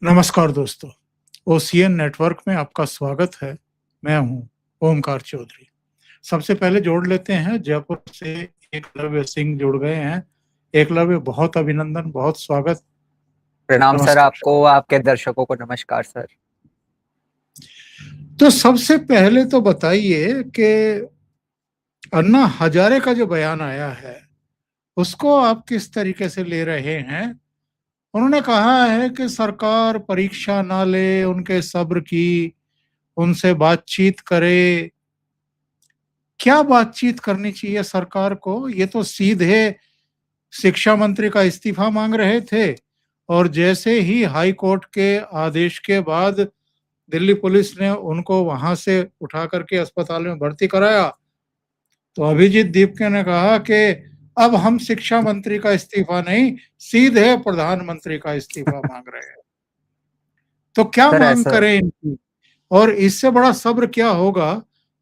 नमस्कार दोस्तों, OCN network में आपका स्वागत है। मैं हूँ ओमकार चौधरी। सबसे पहले जोड़ लेते हैं, जयपुर से एकलव्य सिंह जुड़ गए हैं। एकलव्य, बहुत अभिनंदन, बहुत स्वागत। प्रणाम सर, नमस्कार। आपको, आपके दर्शकों को नमस्कार सर। तो सबसे पहले तो बताइए कि अन्ना हजारे का जो बयान आया है, उसको आप किस तरीके से ले रहे हैं? उन्होंने कहा है कि सरकार परीक्षा ना ले, उनके सब्र की, उनसे बातचीत करे। क्या बातचीत करनी चाहिए सरकार को? ये तो सीधे शिक्षा मंत्री का इस्तीफा मांग रहे थे, और जैसे ही हाई कोर्ट के आदेश के बाद दिल्ली पुलिस ने उनको वहां से उठा करके अस्पताल में भर्ती कराया, तो अभिजीत दीपके ने कहा कि अब हम शिक्षा मंत्री का इस्तीफा नहीं, सीधे प्रधानमंत्री का इस्तीफा मांग रहे हैं। तो क्या सर मांग ऐसा करें इनकी? और इससे बड़ा सब्र क्या होगा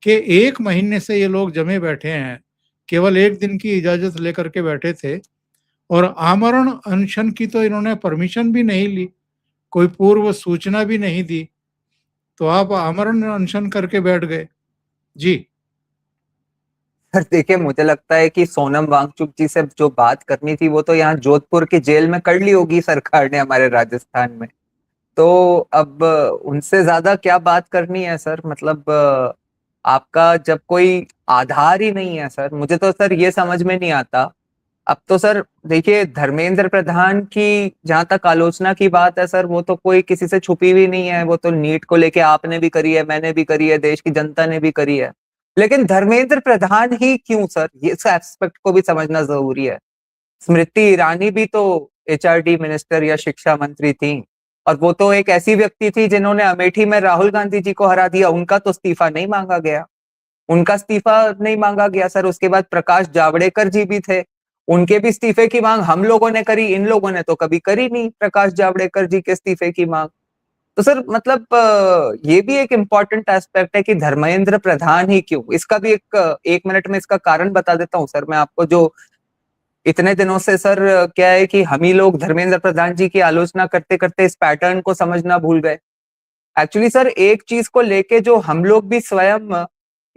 कि 1 महीने से ये लोग जमे बैठे हैं, केवल एक दिन की इजाजत लेकर के बैठे थे, और आमरण अनशन की तो इन्होंने परमिशन भी नहीं ली, कोई पूर्व सूचना भी नहीं दी, तो आप आमरण अनशन करके बैठ गए। जी। सर देखिए, मुझे लगता है कि सोनम वांगचुक जी से जो बात करनी थी वो तो यहाँ जोधपुर की जेल में कर ली होगी सरकार ने, हमारे राजस्थान में। तो अब उनसे ज्यादा क्या बात करनी है सर? मतलब आपका जब कोई आधार ही नहीं है सर, मुझे तो सर ये समझ में नहीं आता। अब तो सर देखिए, धर्मेंद्र प्रधान की जहां तक आलोचना की बात है सर, वो तो कोई किसी से छुपी हुई नहीं है। वो तो नीट को लेके आपने भी करी है, मैंने भी करी है, देश की जनता ने भी करी है। लेकिन धर्मेंद्र प्रधान ही क्यों सर? ये इस एस्पेक्ट को भी समझना जरूरी है। स्मृति ईरानी भी तो एचआरडी मिनिस्टर या शिक्षा मंत्री थी, और वो तो एक ऐसी व्यक्ति थी जिन्होंने अमेठी में राहुल गांधी जी को हरा दिया। उनका तो इस्तीफा नहीं मांगा गया, उनका इस्तीफा नहीं मांगा गया सर। उसके बाद प्रकाश जावड़ेकर जी भी थे, उनके भी इस्तीफे की मांग हम लोगों ने करी, इन लोगों ने तो कभी करी नहीं प्रकाश जावड़ेकर जी के इस्तीफे की मांग। तो सर मतलब ये भी एक इम्पॉर्टेंट एस्पेक्ट है कि धर्मेंद्र प्रधान ही क्यों। इसका भी एक मिनट में इसका कारण बता देता हूँ सर मैं आपको। जो इतने दिनों से सर क्या है कि हम ही लोग धर्मेंद्र प्रधान जी की आलोचना करते करते इस पैटर्न को समझना भूल गए। एक्चुअली सर एक चीज को लेके जो हम लोग भी स्वयं,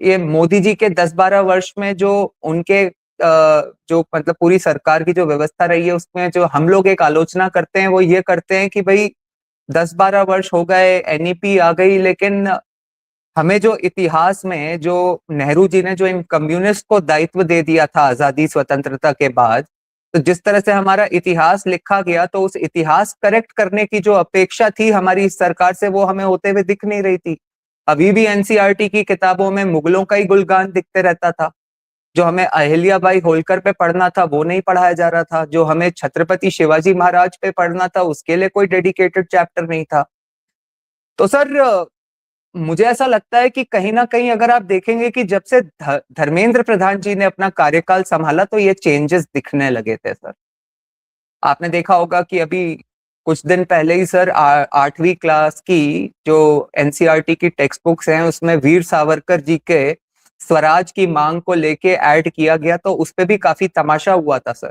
ये मोदी जी के 10-12 वर्ष में जो उनके जो मतलब पूरी सरकार की जो व्यवस्था रही है उसमें जो हम लोग एक आलोचना करते हैं वो ये करते हैं कि भाई 10-12 वर्ष हो गए, एनईपी आ गई, लेकिन हमें जो इतिहास में जो नेहरू जी ने जो इन कम्युनिस्ट को दायित्व दे दिया था आजादी स्वतंत्रता के बाद, तो जिस तरह से हमारा इतिहास लिखा गया, तो उस इतिहास करेक्ट करने की जो अपेक्षा थी हमारी इस सरकार से, वो हमें होते हुए दिख नहीं रही थी। अभी भी एनसीईआरटी की किताबों में मुगलों का ही गुणगान दिखते रहता था। जो हमें अहिल्याबाई होलकर पे पढ़ना था वो नहीं पढ़ाया जा रहा था। जो हमें छत्रपति शिवाजी महाराज पे पढ़ना था उसके लिए कोई डेडिकेटेड चैप्टर नहीं था। तो सर मुझे ऐसा लगता है कि कहीं ना कहीं अगर आप देखेंगे कि जब से धर्मेंद्र प्रधान जी ने अपना कार्यकाल संभाला तो ये चेंजेस दिखने लगे थे सर। आपने देखा होगा कि अभी कुछ दिन पहले ही सर 8वीं क्लास की जो एनसीईआरटी की टेक्स्ट बुक्स हैं उसमें वीर सावरकर जी के स्वराज की मांग को लेके ऐड किया गया, तो उस पर भी काफी तमाशा हुआ था सर।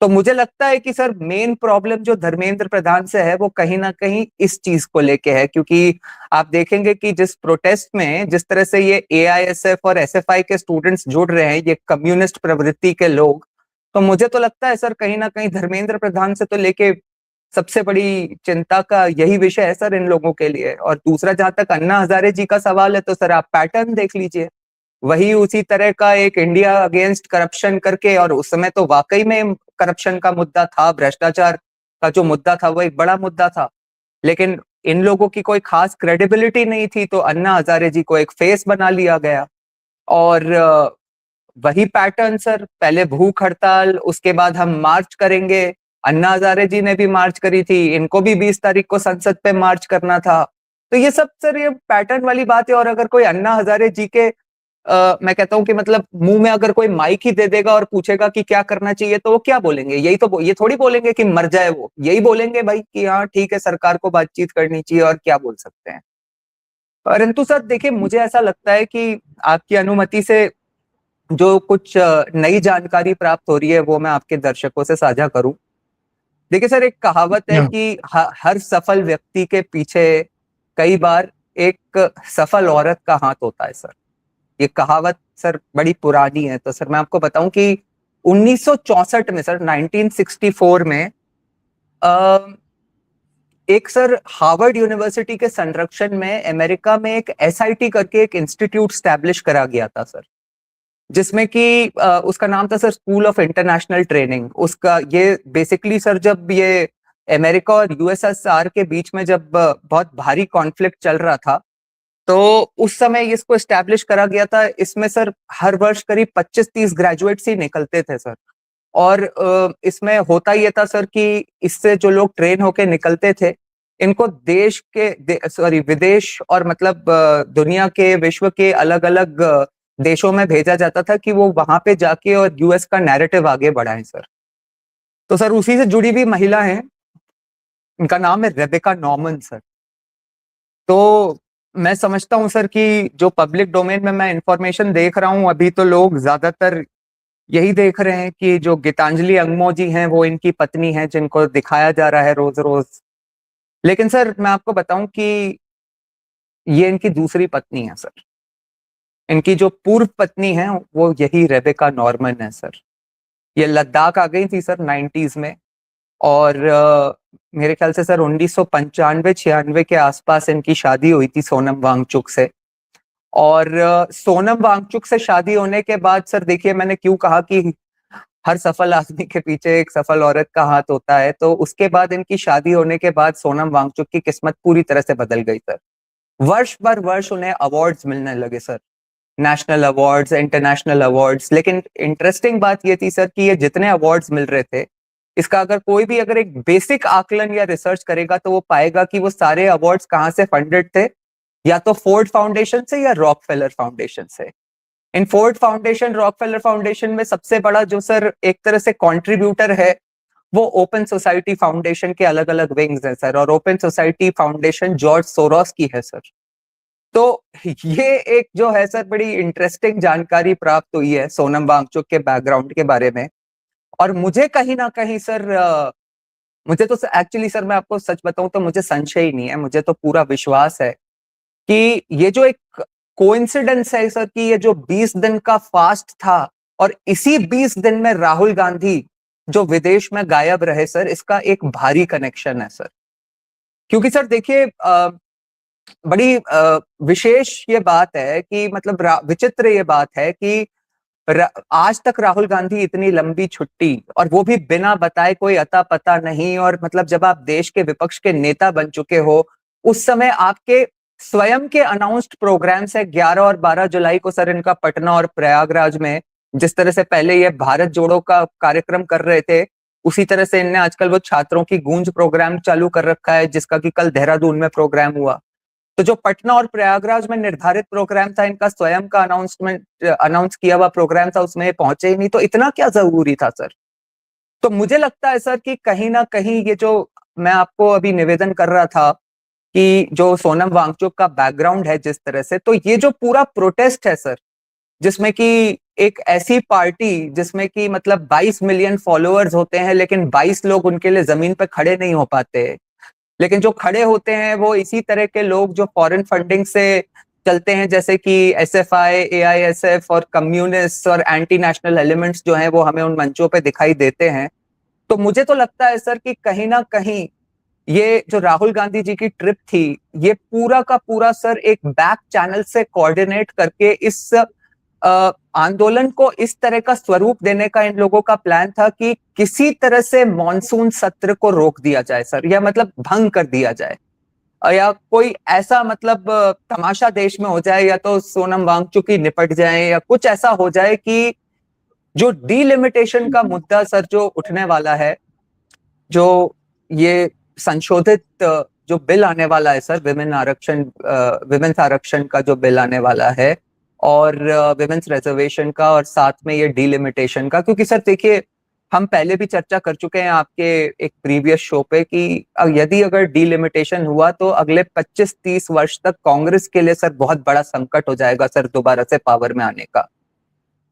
तो मुझे लगता है कि सर मेन प्रॉब्लम जो धर्मेंद्र प्रधान से है वो कहीं ना कहीं इस चीज को लेके है, क्योंकि आप देखेंगे कि जिस प्रोटेस्ट में जिस तरह से ये एआईएसएफ और एसएफआई के स्टूडेंट्स जुड़ रहे हैं, ये कम्युनिस्ट प्रवृत्ति के लोग, तो मुझे तो लगता है सर कहीं ना कहीं धर्मेंद्र प्रधान से तो लेके सबसे बड़ी चिंता का यही विषय है सर इन लोगों के लिए। और दूसरा, जहां तक अन्ना हजारे जी का सवाल है, तो सर आप पैटर्न देख लीजिए, वही उसी तरह का एक इंडिया अगेंस्ट करप्शन करके, और उस समय तो वाकई में करप्शन का मुद्दा था, भ्रष्टाचार का जो मुद्दा था वो एक बड़ा मुद्दा था, लेकिन इन लोगों की कोई खास क्रेडिबिलिटी नहीं थी, तो अन्ना हजारे जी को एक फेस बना लिया गया। और वही पैटर्न सर, पहले भूख हड़ताल, उसके बाद हम मार्च करेंगे। अन्ना हजारे जी ने भी मार्च करी थी, इनको भी 20 तारीख को संसद पे मार्च करना था। तो ये सब सर ये पैटर्न वाली बात है। और अगर कोई अन्ना हजारे जी के मैं कहता हूं कि मतलब मुंह में अगर कोई माइक ही दे देगा और पूछेगा कि क्या करना चाहिए, तो वो क्या बोलेंगे? यही तो ये थोड़ी बोलेंगे कि मर जाए, वो यही बोलेंगे भाई कि हाँ ठीक है, सरकार को बातचीत करनी चाहिए, और क्या बोल सकते हैं। परंतु सर देखिए, मुझे ऐसा लगता है कि आपकी अनुमति से जो कुछ नई जानकारी प्राप्त हो रही है वो मैं आपके दर्शकों से साझा करूं। देखिए सर, एक कहावत है या कि हर सफल व्यक्ति के पीछे कई बार एक सफल औरत का हाथ होता है सर। ये कहावत सर बड़ी पुरानी है। तो सर मैं आपको बताऊं कि 1964 में सर, 1964 में अ, एक सर हार्वर्ड यूनिवर्सिटी के संरक्षण में अमेरिका में एक एसआईटी करके एक इंस्टीट्यूट स्टैब्लिश करा गया था सर, जिसमें कि उसका नाम था sir school of international training. उसका ये बेसिकली सर, जब ये अमेरिका और यूएसएसआर के बीच में जब बहुत भारी कॉन्फ्लिक्ट चल रहा था, तो उस समय इसको एस्टैब्लिश करा गया था। इसमें सर हर वर्ष करीब 25-30 ग्रेजुएट्स ही निकलते थे सर। और इसमें होता ये था सर कि इससे जो लोग ट्रेन होके निकलते थे, इनको देश के सॉरी विदेश और मतलब दुनिया के, विश्व के अलग अलग देशों में भेजा जाता था कि वो वहां पे जाके और यूएस का नैरेटिव आगे बढ़ाएं सर। तो सर उसी से जुड़ी हुई महिला है, उनका नाम है रेबेका नॉर्मन सर। तो मैं समझता हूं सर कि जो पब्लिक डोमेन में मैं इंफॉर्मेशन देख रहा हूं, अभी तो लोग ज्यादातर यही देख रहे हैं कि जो गीतांजलि अंगमो जी हैं वो इनकी पत्नी है, जिनको दिखाया जा रहा है रोज रोज। लेकिन सर मैं आपको बताऊं कि ये इनकी दूसरी पत्नी है सर। इनकी जो पूर्व पत्नी है वो यही रेबेका नॉर्मन है सर। ये लद्दाख आ गई थी सर 90s में। और मेरे ख्याल से सर 1995-96 के आसपास इनकी शादी हुई थी सोनम वांगचुक से। और सोनम वांगचुक से शादी होने के बाद सर, देखिए मैंने क्यों कहा कि हर सफल आदमी के पीछे एक सफल औरत का हाथ होता है, तो उसके बाद इनकी शादी होने के बाद सोनम वांगचुक की किस्मत पूरी तरह से बदल गई सर। वर्ष भर वर्ष उन्हें अवार्ड्स मिलने लगे sir, national awards, international awards. लेकिन इंटरेस्टिंग बात ये थी सर कि ये जितने अवार्ड्स मिल रहे थे, इसका अगर कोई भी अगर एक बेसिक आकलन या रिसर्च करेगा तो वो पाएगा कि वो सारे अवार्ड्स कहाँ से फंडेड थे, या तो फोर्ड फाउंडेशन से या रॉकफेलर फाउंडेशन से। इन फोर्ड फाउंडेशन, रॉकफेलर फाउंडेशन में सबसे बड़ा जो सर एक तरह से कंट्रीब्यूटर है, वो ओपन सोसाइटी फाउंडेशन के अलग अलग विंग्स है सर। और open society foundation George Soros की है सर। तो ये एक जो है सर बड़ी इंटरेस्टिंग जानकारी प्राप्त हुई है सोनम वांगचुक के बैकग्राउंड के बारे में। और मुझे कहीं ना कहीं सर मुझे तो एक्चुअली सर मैं आपको सच बताऊं तो मुझे संशय ही नहीं है, मुझे तो पूरा विश्वास है कि ये जो एक कोइंसिडेंस है सर कि ये जो 20 दिन का फास्ट था और इसी 20 दिन में राहुल गांधी जो विदेश में गायब रहे सर, इसका एक भारी कनेक्शन है सर। क्योंकि सर देखिए बड़ी विशेष ये बात है कि मतलब विचित्र ये बात है कि आज तक राहुल गांधी इतनी लंबी छुट्टी, और वो भी बिना बताए, कोई अता पता नहीं। और मतलब जब आप देश के विपक्ष के नेता बन चुके हो, उस समय आपके स्वयं के अनाउंस्ड प्रोग्राम्स है 11 और 12 जुलाई को सर, इनका पटना और प्रयागराज में। जिस तरह से पहले ये भारत जोड़ो का कार्यक्रम कर रहे थे, उसी तरह से इनने आजकल वो छात्रों की गूंज प्रोग्राम चालू कर रखा है, जिसका कि कल देहरादून में प्रोग्राम हुआ। तो जो पटना और प्रयागराज में निर्धारित प्रोग्राम था, इनका स्वयं का अनाउंस किया हुआ प्रोग्राम था, उसमें पहुंचे ही नहीं। तो इतना क्या जरूरी था सर? तो मुझे लगता है सर कि कहीं ना कहीं ये जो मैं आपको अभी निवेदन कर रहा था कि जो सोनम वांगचुक का बैकग्राउंड है जिस तरह से, तो ये जो पूरा प्रोटेस्ट है सर, जिसमें कि एक ऐसी पार्टी जिसमें कि मतलब 22 मिलियन फॉलोअर्स होते हैं, लेकिन 22 लोग उनके लिए जमीन पे खड़े नहीं हो पाते। लेकिन जो खड़े होते हैं वो इसी तरह के लोग जो फॉरेन फंडिंग से चलते हैं, जैसे कि एसएफआई, एआईएसएफ और कम्युनिस्ट और एंटी नेशनल एलिमेंट्स जो हैं, वो हमें उन मंचों पे दिखाई देते हैं। तो मुझे तो लगता है सर कि कहीं ना कहीं ये जो राहुल गांधी जी की ट्रिप थी, ये पूरा का पूरा सर एक बैक चैनल से कोऑर्डिनेट करके इस आंदोलन को इस तरह का स्वरूप देने का इन लोगों का प्लान था कि किसी तरह से मॉनसून सत्र को रोक दिया जाए सर, या मतलब भंग कर दिया जाए, या कोई ऐसा मतलब तमाशा देश में हो जाए, या तो सोनम वांगचुक ही निपट जाए, या कुछ ऐसा हो जाए कि जो डीलिमिटेशन का मुद्दा सर जो उठने वाला है, जो ये संशोधित जो बिल आने वाला है सर, विमेन्स आरक्षण का जो बिल आने वाला है, और विमेन्स रिजर्वेशन का, और साथ में ये डीलिमिटेशन का। क्योंकि सर देखिए, हम पहले भी चर्चा कर चुके हैं आपके एक प्रीवियस शो पे कि यदि अगर डीलिमिटेशन हुआ तो अगले 25-30 वर्ष तक कांग्रेस के लिए सर बहुत बड़ा संकट हो जाएगा सर दोबारा से पावर में आने का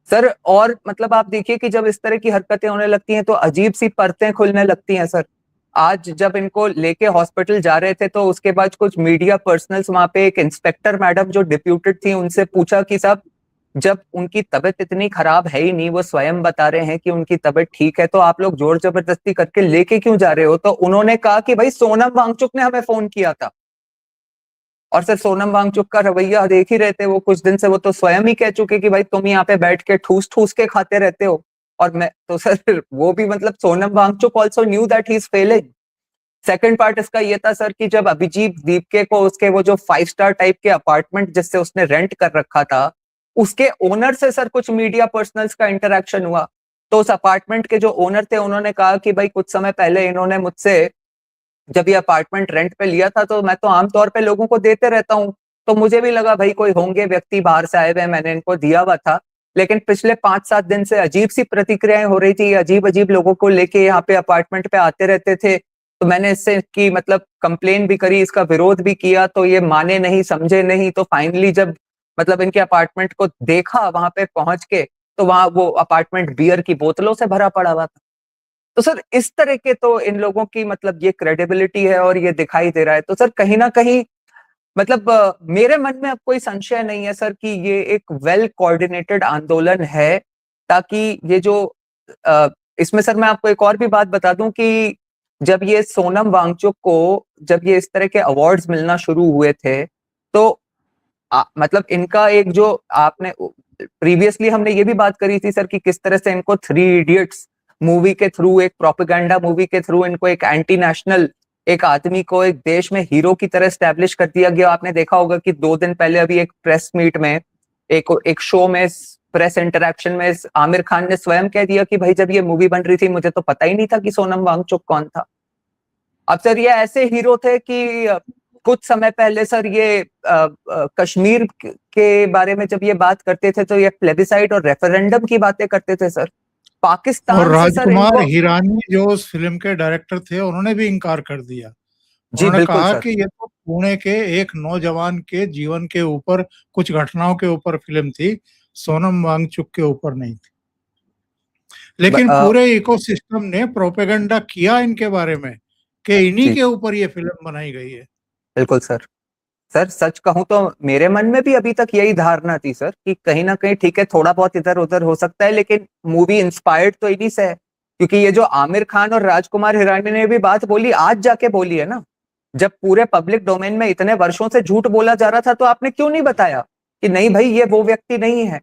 सर। और मतलब आप देखिए कि जब इस तरह की हरकतें होने लगती हैं तो अजीब सी परतें खुलने लगती हैं सर। आज जब इनको लेके हॉस्पिटल जा रहे थे तो उसके बाद कुछ मीडिया पर्सनल्स वहां पे, एक इंस्पेक्टर मैडम जो डिप्यूटेड थी, उनसे पूछा कि साहब जब उनकी तबीयत इतनी खराब है ही नहीं, वो स्वयं बता रहे हैं कि उनकी तबीयत ठीक है, तो आप लोग जोर जबरदस्ती करके लेके क्यों जा रहे हो? तो उन्होंने कहा कि भाई सोनम वांगचुक ने हमें फोन किया था। और सर सोनम वांगचुक का रवैया देख ही रहे थे, वो कुछ दिन से वो तो स्वयं ही कह चुके कि भाई तुम यहाँ पे बैठ के ठूस ठूस के खाते रहते हो। और मैं तो सर वो भी मतलब Sonam Wangchuk also knew that he is failing. Second part इसका ये था सर कि जब अभिजीत दीपके को उसके वो जो 5 स्टार टाइप के अपार्टमेंट जिससे उसने रेंट कर रखा था, उसके ओनर से सर कुछ मीडिया पर्सनल्स का इंटरेक्शन हुआ। तो उस अपार्टमेंट के जो ओनर थे उन्होंने कहा कि भाई कुछ समय पहले इन्होंने मुझसे, जब ये अपार्टमेंट रेंट पे लिया था, तो मैं तो आमतौर पे लोगों को देते रहता हूँ, तो मुझे भी लगा भाई कोई होंगे व्यक्ति बाहर से आए हुए, मैंने इनको दिया हुआ था। लेकिन पिछले 5-7 दिन से अजीब सी प्रतिक्रियाएं हो रही थी, अजीब अजीब लोगों को लेके यहाँ पे अपार्टमेंट पे आते रहते थे। तो मैंने इससे की मतलब कंप्लेन भी करी, इसका विरोध भी किया, तो ये माने नहीं, समझे नहीं। तो फाइनली जब मतलब इनके अपार्टमेंट को देखा वहां पे पहुंच के, तो वहां वो अपार्टमेंट बियर की बोतलों से भरा पड़ा हुआ था। तो सर इस तरह के तो इन लोगों की मतलब ये क्रेडिबिलिटी है और ये दिखाई दे रहा है। तो सर कहीं ना कहीं मतलब मेरे मन में अब कोई संशय नहीं है सर कि ये एक वेल कोऑर्डिनेटेड आंदोलन है, ताकि ये जो अ, इसमें सर मैं आपको एक और भी बात बता दूं कि जब ये सोनम वांगचुक को, जब ये इस तरह के अवार्ड्स मिलना शुरू हुए थे, तो मतलब इनका एक जो आपने प्रीवियसली हमने ये भी बात करी थी सर कि किस तरह से इनको थ्री इडियट्स मूवी के थ्रू, एक प्रोपेगेंडा मूवी के थ्रू इनको एक एंटी नेशनल, एक आदमी को एक देश में हीरो की तरह स्टैब्लिश कर दिया गया। आपने देखा होगा कि 2 दिन पहले अभी एक प्रेस मीट में, एक शो में, प्रेस इंटरेक्शन में आमिर खान ने स्वयं कह दिया कि भाई जब ये मूवी बन रही थी मुझे तो पता ही नहीं था कि सोनम वांगचुक कौन था। अब सर ये ऐसे हीरो थे कि कुछ समय पहले सर ये कश्मीर के बारे में जब ये बात करते थे तो ये प्लेबिसाइड और रेफरेंडम की बातें करते थे सर। और पाकिस्तान से सर राजकुमार इनको, हिरानी जो उस फिल्म के डायरेक्टर थे, उन्होंने भी इनकार कर दिया। जी उन्होंने बिल्कुल कहा सर, कि ये तो पुणे के एक नौजवान के जीवन के ऊपर, कुछ घटनाओं के ऊपर फिल्म थी, सोनम वांगचुक के ऊपर नहीं थी। लेकिन पूरे इकोसिस्टम ने प्रोपेगेंडा किया इनके बारे में कि इन्हीं जी के ऊपर ये फिल्म बनाई गई है। बिल्कुल सर। सर सच कहूं तो मेरे मन में भी अभी तक यही धारणा थी सर कि कहीं ना कहीं ठीक है थोड़ा बहुत इधर उधर हो सकता है, लेकिन मूवी इंस्पायर्ड तो इन्हीं से है। क्योंकि ये जो आमिर खान और राजकुमार हिरानी ने भी बात बोली, आज जाके बोली है ना। जब पूरे पब्लिक डोमेन में इतने वर्षों से झूठ बोला जा रहा था तो आपने क्यों नहीं बताया कि नहीं भाई ये वो व्यक्ति नहीं है?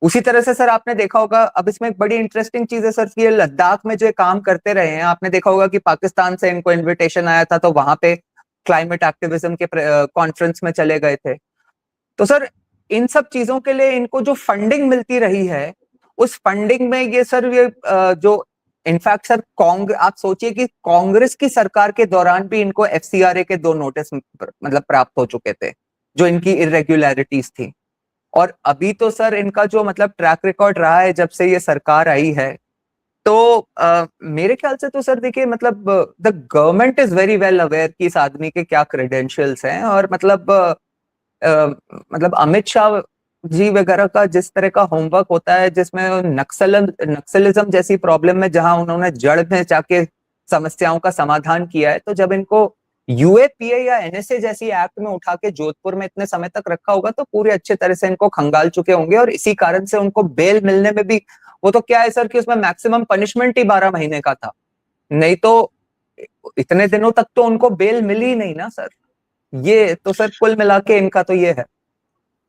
उसी तरह से सर आपने देखा होगा, अब इसमें एक बड़ी इंटरेस्टिंग चीज है सर कि ये लद्दाख में जो ये काम करते रहे हैं, आपने देखा होगा कि पाकिस्तान से इनको इनविटेशन आया था तो वहां पे क्लाइमेट एक्टिविज्म के कॉन्फ्रेंस में चले गए थे। तो सर इन सब चीजों के लिए इनको जो फंडिंग मिलती रही है, उस फंडिंग में ये सर ये जो इनफैक्ट सर आप सोचिए कि कांग्रेस की सरकार के दौरान भी इनको एफसीआरए के 2 नोटिस मतलब प्राप्त हो चुके थे, जो इनकी इरेगुलरिटीज थी। और अभी तो सर इनका जो मतलब ट्रैक रिकॉर्ड रहा है जब से ये सरकार आई है, तो मेरे ख्याल से तो सर देखिए मतलब the government is very well aware कि इस आदमी के क्या क्रेडेंशियल्स हैं। और मतलब मतलब अमित शाह जी वगैरह का जिस तरह का होमवर्क होता है, जिसमें नक्सलिज्म जैसी प्रॉब्लम में जहां उन्होंने जड़ में जाके समस्याओं का समाधान किया है, तो जब इनको यूएपीए या एनएसए जैसी एक्ट में उठा के जोधपुर में इतने समय तक रखा होगा तो पूरे अच्छे तरह से इनको खंगाल चुके होंगे। और इसी कारण से उनको बेल मिलने में भी, वो तो क्या है सर कि उसमें मैक्सिमम पनिशमेंट ही 12 महीने का था, नहीं तो इतने दिनों तक तो उनको बेल मिली ही नहीं ना सर। ये तो सर कुल मिला के इनका तो ये है।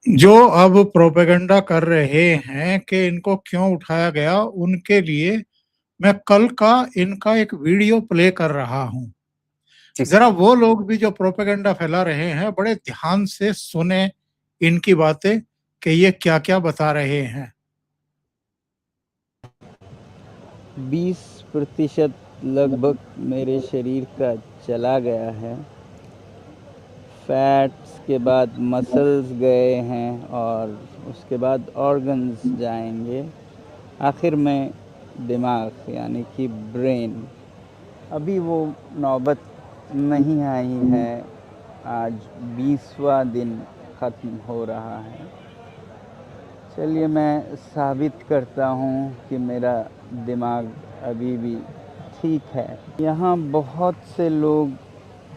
जो अब प्रोपेगेंडा कर रहे हैं कि इनको क्यों उठाया गया, उनके लिए मैं कल का इनका एक वीडियो प्ले कर रहा हूं। जी जरा वो लोग भी जो प्रोपेगेंडा फैला रहे हैं, बड़े ध्यान से सुने इनकी बातें कि ये क्या क्या बता रहे हैं। 20% लगभग मेरे शरीर का चला गया है। फैट्स के बाद मसल्स गए हैं और उसके बाद ऑर्गन्स जाएंगे, आखिर में दिमाग यानी कि ब्रेन। अभी वो नौबत नहीं आई है। आज 20वां दिन ख़त्म हो रहा है। चलिए मैं साबित करता हूँ कि मेरा दिमाग अभी भी ठीक है। यहाँ बहुत से लोग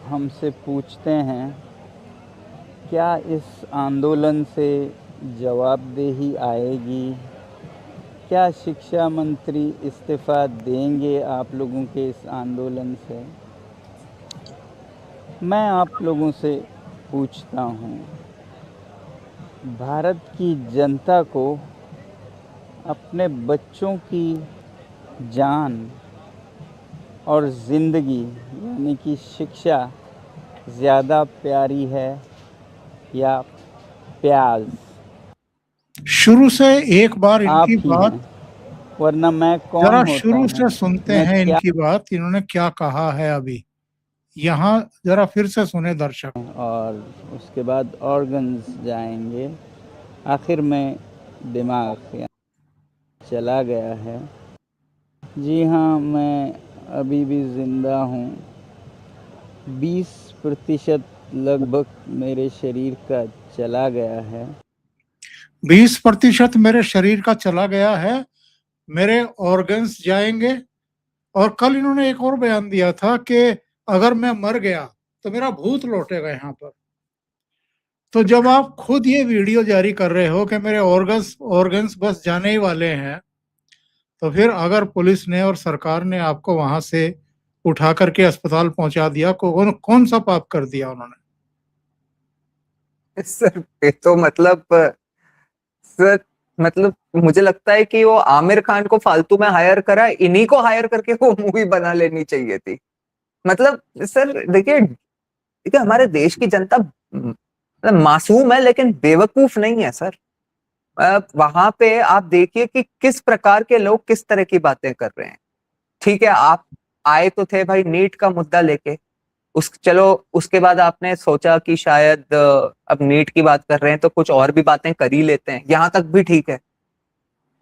हमसे पूछते हैं, क्या इस आंदोलन से जवाबदेही आएगी? क्या शिक्षा मंत्री इस्तीफ़ा देंगे आप लोगों के इस आंदोलन से? मैं आप लोगों से पूछता हूँ, भारत की जनता को अपने बच्चों की जान और ज़िंदगी यानी कि शिक्षा ज़्यादा प्यारी है या प्याज? शुरू से एक बार आप इनकी ही बात हैं, वरना मैं कौन जरा होता शुरू से हूँ? सुनते मैं हैं क्या इनकी बात, इन्होंने क्या कहा है अभी। यहाँ जरा फिर से सुने दर्शक। और उसके बाद ऑर्गन्स जाएंगे, आखिर में दिमाग चला गया है। जी हाँ, मैं अभी भी ज़िंदा हूँ। 20% लगभग मेरे शरीर का चला गया है। 20% मेरे शरीर का चला गया है, मेरे ऑर्गन्स जाएंगे। और कल इन्होंने एक और बयान दिया था कि अगर मैं मर गया तो मेरा भूत लौटेगा यहाँ पर। तो जब आप खुद ये वीडियो जारी कर रहे हो कि मेरे ऑर्गन्स बस जाने ही वाले हैं, तो फिर अगर पुलिस ने और सरकार ने आपको वहां से उठा करके अस्पताल पहुंचा दिया, कौन सा पाप कर दिया उन्होंने? सर ये तो मतलब सर मतलब मुझे लगता है कि वो आमिर खान को फालतू में हायर करा, इन्हीं को हायर करके वो मूवी बना लेनी चाहिए थी। मतलब सर देखिए देखिए हमारे देश की जनता मतलब मासूम है लेकिन बेवकूफ नहीं है सर। वहां पे आप देखिए कि किस प्रकार के लोग किस तरह की बातें कर रहे हैं। ठीक है, आप आए तो थे भाई नीट का मुद्दा लेके, चलो उसके बाद आपने सोचा कि शायद अब नीट की बात कर रहे हैं तो कुछ और भी बातें कर ही लेते हैं, यहां तक भी ठीक है।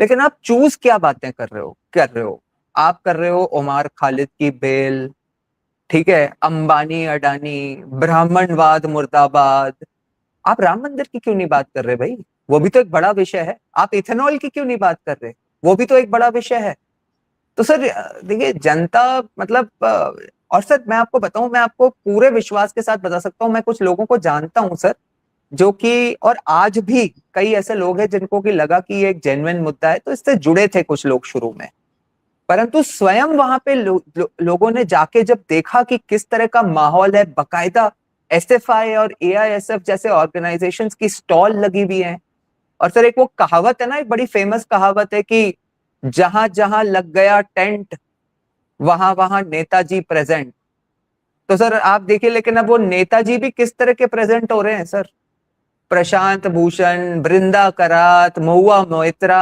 लेकिन आप चूज क्या बातें कर रहे हो? आप कर रहे हो उमर खालिद की बेल, ठीक है, अंबानी अडानी, ब्राह्मणवाद मुर्दाबाद। आप राम मंदिर की क्यों नहीं बात कर रहे भाई? वो भी तो एक बड़ा विषय है। आप इथेनॉल की क्यों नहीं बात कर रहे? वो भी तो एक बड़ा विषय है। तो सर देखिए जनता मतलब और सर मैं आपको बताऊं, मैं आपको पूरे विश्वास के साथ बता सकता हूं, मैं कुछ लोगों को जानता हूं सर, जो कि और आज भी कई ऐसे लोग हैं जिनको कि लगा कि ये एक जेन्युइन मुद्दा है तो इससे जुड़े थे कुछ लोग शुरू में। परंतु स्वयं वहां पे लोगों ने जाके जब देखा कि किस तरह का माहौल है, बकायदा एसएफआई और एआईएसएफ जैसे ऑर्गेनाइजेशंस की स्टॉल लगी हुई है। और सर एक वो कहावत है ना, एक बड़ी फेमस कहावत है कि जहां जहां लग गया टेंट वहां वहां नेताजी प्रेजेंट। तो सर आप देखिए, लेकिन अब वो नेताजी भी किस तरह के प्रेजेंट हो रहे हैं सर? प्रशांत भूषण, बृंदा करात, महुआ मोइत्रा,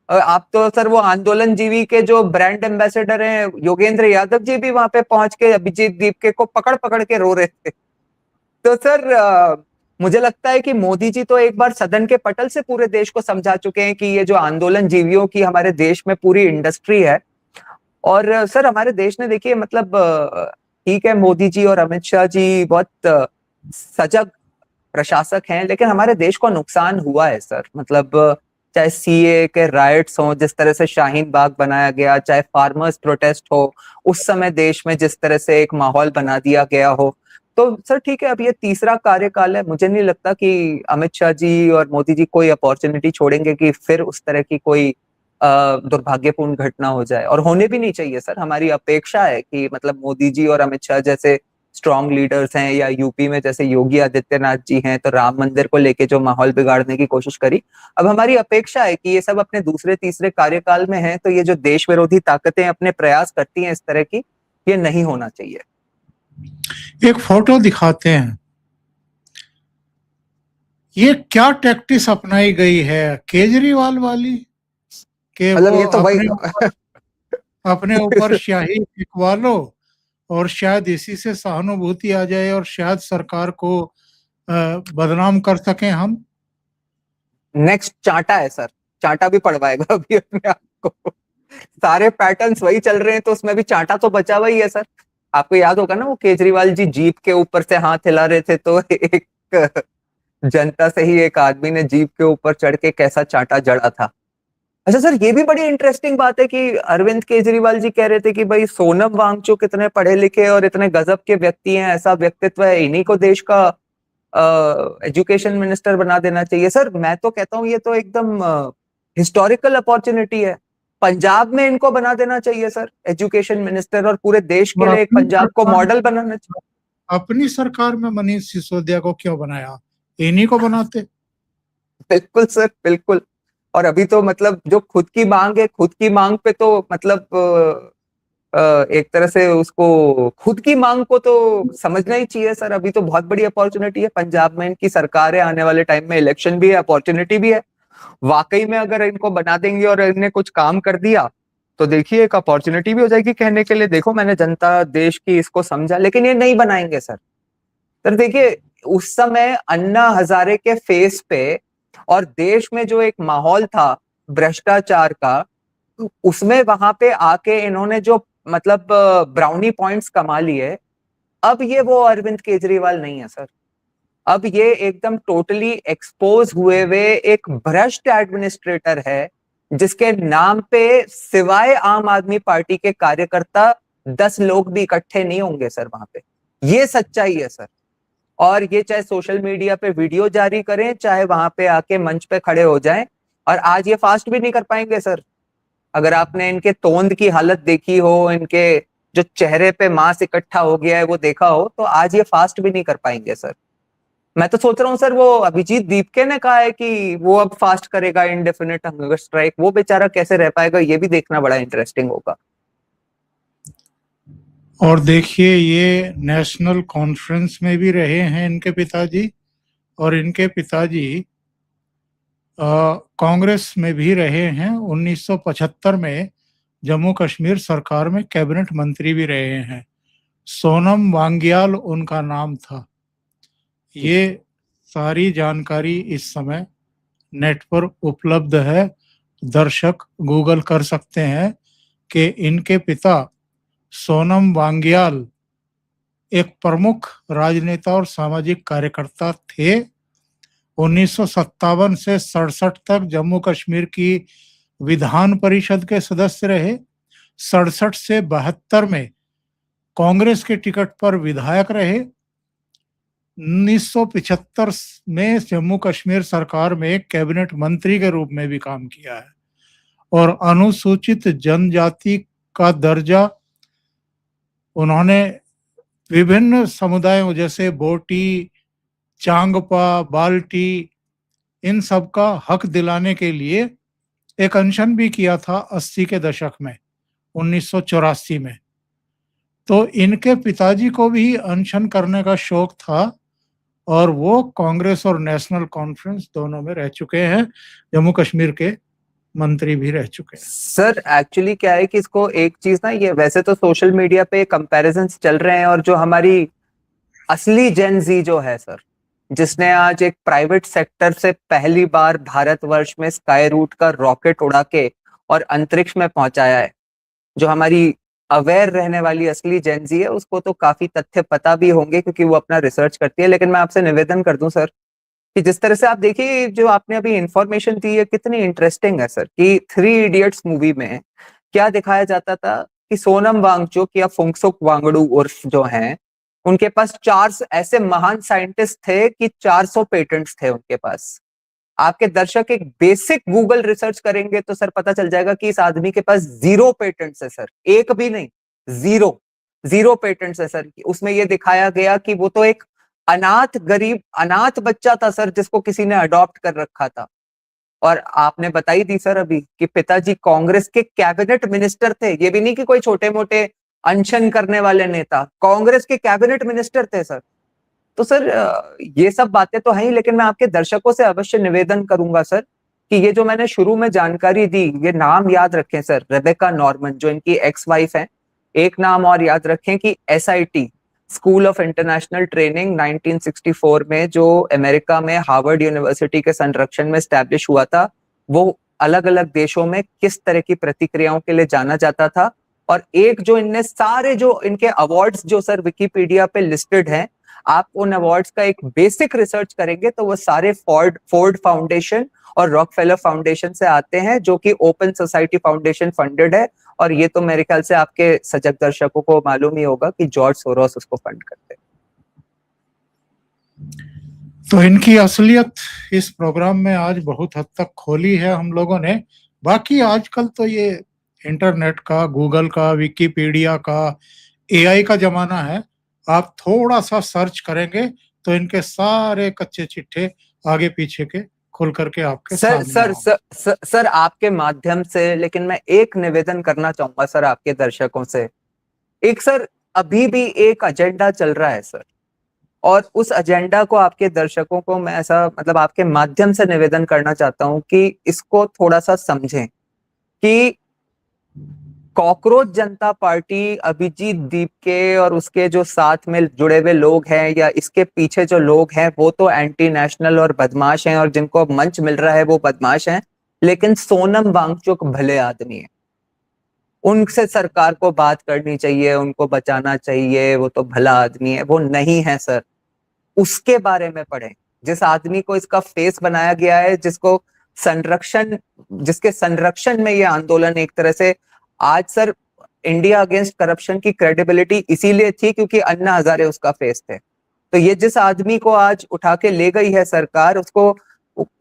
आप तो सर वो आंदोलन जीवी के जो ब्रांड एम्बेसडर हैं योगेंद्र यादव जी भी वहां पे पहुंच के अभिजीत दीपके को पकड़ पकड़ के रो रहे थे। तो सर मुझे लगता है कि मोदी जी तो एक बार सदन के पटल से पूरे देश को समझा चुके हैं कि ये जो आंदोलन जीवियों की हमारे देश में पूरी इंडस्ट्री है। और सर हमारे देश ने देखिए मतलब ठीक है, मोदी जी और अमित शाह जी बहुत सजग प्रशासक हैं, लेकिन हमारे देश को नुकसान हुआ है सर। मतलब चाहे सीए के राइट्स हो, जिस तरह से शाहीन बाग बनाया गया, चाहे फार्मर्स प्रोटेस्ट हो, उस समय देश में जिस तरह से एक माहौल बना दिया गया हो। तो सर ठीक है, अब ये तीसरा कार्यकाल है, मुझे नहीं लगता कि अमित शाह जी और मोदी जी कोई अपॉर्चुनिटी छोड़ेंगे कि फिर उस तरह की कोई दुर्भाग्यपूर्ण घटना हो जाए, और होने भी नहीं चाहिए सर। हमारी अपेक्षा है कि मतलब मोदी जी और अमित शाह जैसे स्ट्रॉन्ग लीडर्स हैं, या यूपी में जैसे योगी आदित्यनाथ जी हैं, तो राम मंदिर को लेके जो माहौल बिगाड़ने की कोशिश करी, अब हमारी अपेक्षा है कि ये सब अपने दूसरे तीसरे कार्यकाल में हैं, तो ये जो देश विरोधी ताकतें अपने प्रयास करती हैं इस तरह की, ये नहीं होना चाहिए। एक फोटो दिखाते हैं, ये क्या टैक्टिस अपनाई गई है केजरीवाल वाली, कि मतलब वो ये तो भाई अपने ऊपर स्याही फेंकवा लो और शायद इसी से सहानुभूति आ जाए और शायद सरकार को बदनाम कर सकें हम। नेक्स्ट चांटा है सर, चांटा भी पड़वाएगा अभी अपने आप को। सारे पैटर्न्स वही चल रहे हैं तो उसमें भी चांटा तो बचा हुआ ही है सर। आपको याद होगा ना, वो केजरीवाल जी जीप के ऊपर से हाथ हिला रहे थे, तो एक जनता से ही एक आदमी ने जीप के ऊपर चढ़ के कैसा चांटा जड़ा था। अच्छा सर, ये भी बड़ी इंटरेस्टिंग बात है कि अरविंद केजरीवाल जी कह रहे थे कि भाई सोनम वांगचुक इतने पढ़े लिखे और इतने गजब के व्यक्ति हैं, ऐसा व्यक्तित्व है, इन्हीं को देश का एजुकेशन मिनिस्टर बना देना चाहिए। सर मैं तो कहता हूँ ये तो एकदम हिस्टोरिकल अपॉर्चुनिटी है, पंजाब में इनको बना देना चाहिए सर एजुकेशन मिनिस्टर, और पूरे देश के और लिए एक अपनी पंजाब को सरकार मॉडल बनाना चाहिए। अपनी सरकार में मनीष सिसोदिया को क्यों बनाया, इन्हीं को बनाते। बिल्कुल सर, बिल्कुल। और अभी तो मतलब जो खुद की मांग है, खुद की मांग पे तो मतलब एक तरह से उसको खुद की मांग को तो समझना ही चाहिए सर। अभी तो बहुत बड़ी अपॉर्चुनिटी है, पंजाब में इनकी सरकार है, आने वाले टाइम में इलेक्शन भी है, अपॉर्चुनिटी भी है। वाकई में अगर इनको बना देंगे और इनने कुछ काम कर दिया तो देखिए एक अपॉर्चुनिटी भी हो जाएगी कहने के लिए, देखो मैंने जनता देश की इसको समझा। लेकिन ये नहीं बनाएंगे सर। सर देखिए, उस समय अन्ना हजारे के फेस पे और देश में जो एक माहौल था भ्रष्टाचार का, उसमें वहां पे आके इन्होंने जो मतलब ब्राउनी पॉइंट्स कमा लिए, अब ये वो अरविंद केजरीवाल नहीं है सर। अब ये एकदम टोटली एक्सपोज हुए हुए एक भ्रष्ट एडमिनिस्ट्रेटर है, जिसके नाम पे सिवाय आम आदमी पार्टी के कार्यकर्ता 10 लोग भी इकट्ठे नहीं होंगे सर वहां पे। ये सच्चाई है सर। और ये चाहे सोशल मीडिया पे वीडियो जारी करें, चाहे वहां पे आके मंच पे खड़े हो जाएं, और आज ये फास्ट भी नहीं कर पाएंगे सर। अगर आपने इनके तोंद की हालत देखी हो, इनके जो चेहरे पे मांस इकट्ठा हो गया है वो देखा हो, तो आज ये फास्ट भी नहीं कर पाएंगे सर। मैं तो सोच रहा हूँ सर, वो अभिजीत दीपके ने कहा है कि वो अब फास्ट करेगा इंडेफिनिट हंगर स्ट्राइक, वो बेचारा कैसे रह पाएगा, ये भी देखना बड़ा इंटरेस्टिंग होगा। और देखिए ये नेशनल कॉन्फ्रेंस में भी रहे हैं इनके पिताजी, और इनके पिताजी कांग्रेस में भी रहे हैं। 1975 में जम्मू कश्मीर सरकार में कैबिनेट मंत्री भी रहे हैं। सोनम वांग्याल उनका नाम था। ये सारी जानकारी इस समय नेट पर उपलब्ध है, दर्शक गूगल कर सकते हैं कि इनके पिता सोनम वांग्याल एक प्रमुख राजनेता और सामाजिक कार्यकर्ता थे। 1957 से 67 तक जम्मू कश्मीर की विधान परिषद के सदस्य रहे। 67 से 72 में कांग्रेस के टिकट पर विधायक रहे। 1975 में जम्मू कश्मीर सरकार में कैबिनेट मंत्री के रूप में भी काम किया है, और अनुसूचित जनजाति का दर्जा उन्होंने विभिन्न समुदायों जैसे बोटी, चांगपा, बाल्टी, इन सब का हक दिलाने के लिए एक अनशन भी किया था 80 के दशक में, 1984 में। तो इनके पिताजी को भी अनशन करने का शौक था, और वो कांग्रेस और नेशनल कॉन्फ्रेंस दोनों में रह चुके हैं, जम्मू कश्मीर के मंत्री भी रह चुके हैं। सर एक्चुअली क्या है कि इसको एक चीज ना, ये वैसे तो सोशल मीडिया पे कंपैरिजंस चल रहे हैं, और जो हमारी असली जेन जी जो है सर, जिसने आज एक प्राइवेट सेक्टर से पहली बार भारतवर्ष में स्काई रूट का रॉकेट उड़ा के और अंतरिक्ष में पहुंचाया है, जो हमारी अवेयर रहने वाली असली जेन जी है, उसको तो काफी तथ्य पता भी होंगे क्योंकि वो अपना रिसर्च करती है। लेकिन मैं आपसे निवेदन कर दूं सर कि जिस तरह से आप देखिए, जो आपने अभी इंफॉर्मेशन दी है कितनी इंटरेस्टिंग है सर, कि 3 इडियट्स मूवी में क्या दिखाया जाता था कि सोनम वांगचुक या फुंगसुक वांगडू उर्फ जो हैं, उनके पास 4 ऐसे महान साइंटिस्ट थे कि 400 पेटेंट्स थे उनके पास। आपके दर्शक एक बेसिक गूगल रिसर्च करेंगे तो सर पता चल जाएगा कि इस आदमी के पास 0 पेटेंट्स है सर, एक भी नहीं, 0 पेटेंट्स है सर। उसमें ये दिखाया गया कि वो तो एक अनाथ गरीब अनाथ बच्चा था सर, जिसको किसी ने अडॉप्ट कर रखा था। और आपने बताई दी सर अभी कि पिताजी कांग्रेस के कैबिनेट मिनिस्टर थे, ये भी नहीं कि कोई छोटे मोटे अनशन करने वाले नेता, कांग्रेस के कैबिनेट मिनिस्टर थे सर। तो सर ये सब बातें तो हैं ही, लेकिन मैं आपके दर्शकों से अवश्य निवेदन करूंगा सर कि ये जो मैंने शुरू में जानकारी दी, ये नाम याद रखें सर, रेबेका नॉर्मन जो इनकी एक्स वाइफ हैं। एक नाम और याद रखें कि SIT school of international training 1964 में जो अमेरिका में हार्वर्ड यूनिवर्सिटी के संरक्षण में स्टैब्लिश हुआ था, वो अलग अलग देशों में किस तरह की प्रतिक्रियाओं के लिए जाना जाता था। और एक जो इनने सारे जो इनके अवार्ड्स जो सर विकिपीडिया पे लिस्टेड हैं, आप उन अवार्ड्स का एक बेसिक रिसर्च करेंगे तो वो सारे फोर्ड फाउंडेशन और रॉकफेलर फाउंडेशन से आते हैं, जो कि ओपन सोसाइटी फाउंडेशन फंडेड है। और ये तो मेरे ख्याल से आपके सजग दर्शकों को मालूम ही होगा कि जॉर्ज सोरोस उसको फंड करते हैं। तो इनकी असलियत इस प्रोग्राम में आज बहुत हद तक खोली है हम लोगों ने। बाकी आजकल तो ये इंटरनेट का, गूगल का, विकिपीडिया का, एआई का जमाना है। आप थोड़ा सा सर्च करेंगे तो इनके सारे कच्चे चिट्ठे आगे पीछे के खुल करके आपके सामने सर आपके माध्यम से, लेकिन मैं एक निवेदन करना चाहूंगा सर आपके दर्शकों से। एक सर अभी भी एक एजेंडा चल रहा है सर, और उस एजेंडा को आपके दर्शकों को मैं ऐसा मतलब आपके माध्यम से निवेदन करना चाहता हूं कि इसको थोड़ा सा समझें कि कॉकरोच जनता पार्टी, अभिजीत दीप के और उसके जो साथ में जुड़े हुए लोग हैं या इसके पीछे जो लोग हैं वो तो एंटी नेशनल और बदमाश हैं, और जिनको मंच मिल रहा है वो बदमाश हैं। लेकिन सोनम वांगचुक भले आदमी है, उनसे सरकार को बात करनी चाहिए, उनको बचाना चाहिए, वो तो भला आदमी है। वो नहीं है सर, उसके बारे में पढ़ें जिस आदमी को इसका फेस बनाया गया है, जिसके संरक्षण में ये आंदोलन एक तरह से आज सर इंडिया अगेंस्ट करप्शन की क्रेडिबिलिटी इसीलिए थी क्योंकि अन्ना हजारे उसका फेस थे। तो ये जिस आदमी को आज उठा के ले गई है सरकार, उसको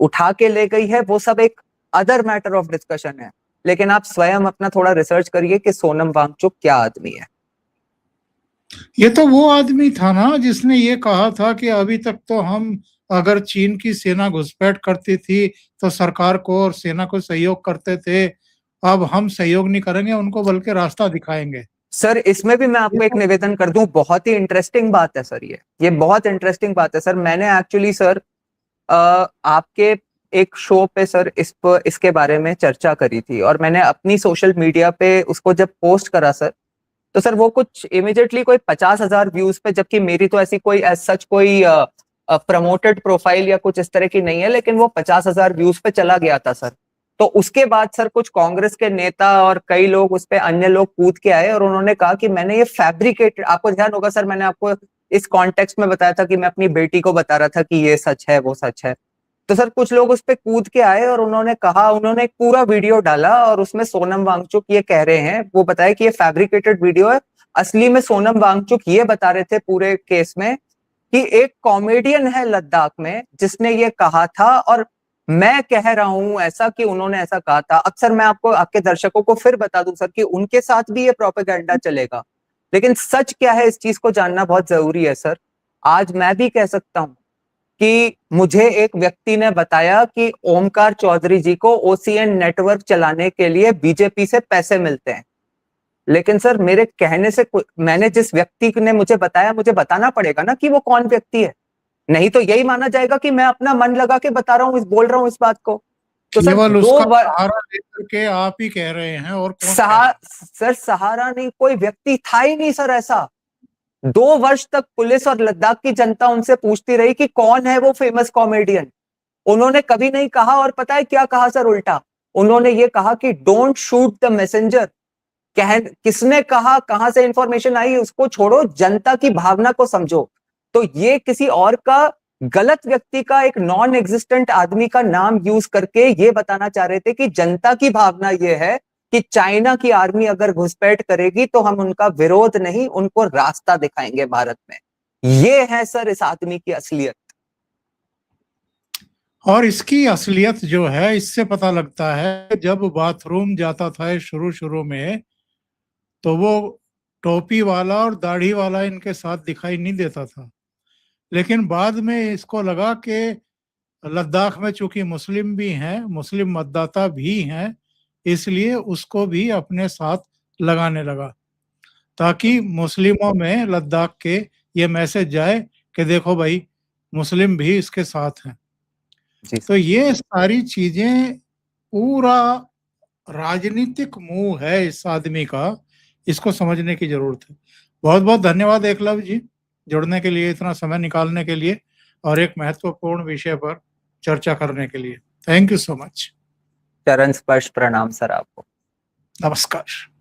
उठा के ले गई है, वो सब एक अदर मैटर ऑफ डिस्कशन है। लेकिन आप स्वयं अपना थोड़ा रिसर्च करिए कि सोनम वांगचुक क्या आदमी है। ये तो वो आदमी था ना जिसने ये कहा था कि अभी तक तो हम अगर चीन की सेना घुसपैठ करती थी तो सरकार को और सेना को सहयोग करते थे, अब हम सहयोग नहीं करेंगे उनको बल्कि रास्ता दिखाएंगे। सर इसमें भी मैं आपको एक निवेदन कर दूं, बहुत ही इंटरेस्टिंग बात है सर, ये बहुत इंटरेस्टिंग बात है सर। मैंने एक्चुअली सर आपके एक शो पे सर इसके बारे में चर्चा करी थी, और मैंने अपनी सोशल मीडिया पे उसको जब पोस्ट करा सर, तो सर वो कुछ इमीडिएटली कोई 50,000 व्यूज पे, जबकि मेरी तो ऐसी कोई एज सच कोई प्रमोटेड प्रोफाइल या कुछ इस तरह की नहीं है, लेकिन वो 50,000 व्यूज पे चला गया था सर। तो उसके बाद सर कुछ कांग्रेस के नेता और कई लोग उस पे अन्य लोग कूद के आए और उन्होंने कहा कि मैंने ये फैब्रिकेटेड, आपको ध्यान होगा सर मैंने आपको इस कॉन्टेक्स्ट में बताया था कि मैं अपनी बेटी को बता रहा था कि ये सच है वो सच है। तो सर कुछ लोग उस पे कूद के आए और उन्होंने कहा, उन्होंने एक पूरा वीडियो डाला और उसमें सोनम वांगचुक ये कह रहे हैं, वो बताया कि ये फैब्रिकेटेड वीडियो है। असली में सोनम वांगचुक ये बता रहे थे पूरे केस में कि एक कॉमेडियन है लद्दाख में जिसने ये कहा था, और मैं कह रहा हूं ऐसा कि उन्होंने ऐसा कहा था। अक्सर मैं आपको आपके दर्शकों को फिर बता दूं सर कि उनके साथ भी ये प्रोपेगेंडा चलेगा, लेकिन सच क्या है इस चीज को जानना बहुत जरूरी है सर। आज मैं भी कह सकता हूं कि मुझे एक व्यक्ति ने बताया कि ओमकार चौधरी जी को ओसीएन नेटवर्क चलाने के लिए बीजेपी से पैसे मिलते हैं, लेकिन सर मेरे कहने से मैंने जिस व्यक्ति ने मुझे बताया, मुझे बताना पड़ेगा ना कि वो कौन व्यक्ति है, नहीं तो यही माना जाएगा कि मैं अपना मन लगा के बता रहा हूं, बोल रहा हूं इस बात को। तो सर सहारा लेकर के आप ही कह रहे हैं, और कौन सर सहारा नहीं, कोई व्यक्ति था ही नहीं सर ऐसा। 2 वर्ष तक पुलिस और लद्दाख की जनता उनसे पूछती रही कि कौन है वो फेमस कॉमेडियन। उन्होंने कभी नहीं कहा, और पता है क्या कहा सर उल्टा, उन्होंने ये कहा कि डोंट शूट द मैसेंजर। किसने कहा, कहां से इंफॉर्मेशन आई उसको छोड़ो, जनता की भावना को समझो। तो ये किसी और का, गलत व्यक्ति का, एक नॉन एग्जिस्टेंट आदमी का नाम यूज करके ये बताना चाह रहे थे कि जनता की भावना ये है कि चाइना की आर्मी अगर घुसपैठ करेगी तो हम उनका विरोध नहीं, उनको रास्ता दिखाएंगे भारत में। ये है सर इस आदमी की असलियत। और इसकी असलियत जो है इससे पता लगता है, जब बाथरूम जाता था शुरू में तो वो टोपी वाला और दाढ़ी वाला इनके साथ दिखाई नहीं देता था, लेकिन बाद में इसको लगा कि लद्दाख में चूंकि मुस्लिम भी हैं, मुस्लिम मतदाता भी हैं, इसलिए उसको भी अपने साथ लगाने लगा ताकि मुस्लिमों में लद्दाख के ये मैसेज जाए कि देखो भाई मुस्लिम भी इसके साथ हैं। तो ये सारी चीजें पूरा राजनीतिक मूव है इस आदमी का, इसको समझने की जरूरत है। बहुत बहुत धन्यवाद एकलव्य जी जुड़ने के लिए, इतना समय निकालने के लिए और एक महत्वपूर्ण विषय पर चर्चा करने के लिए। Thank you so much. चरण स्पर्श प्रणाम सर आपको। नमस्कार।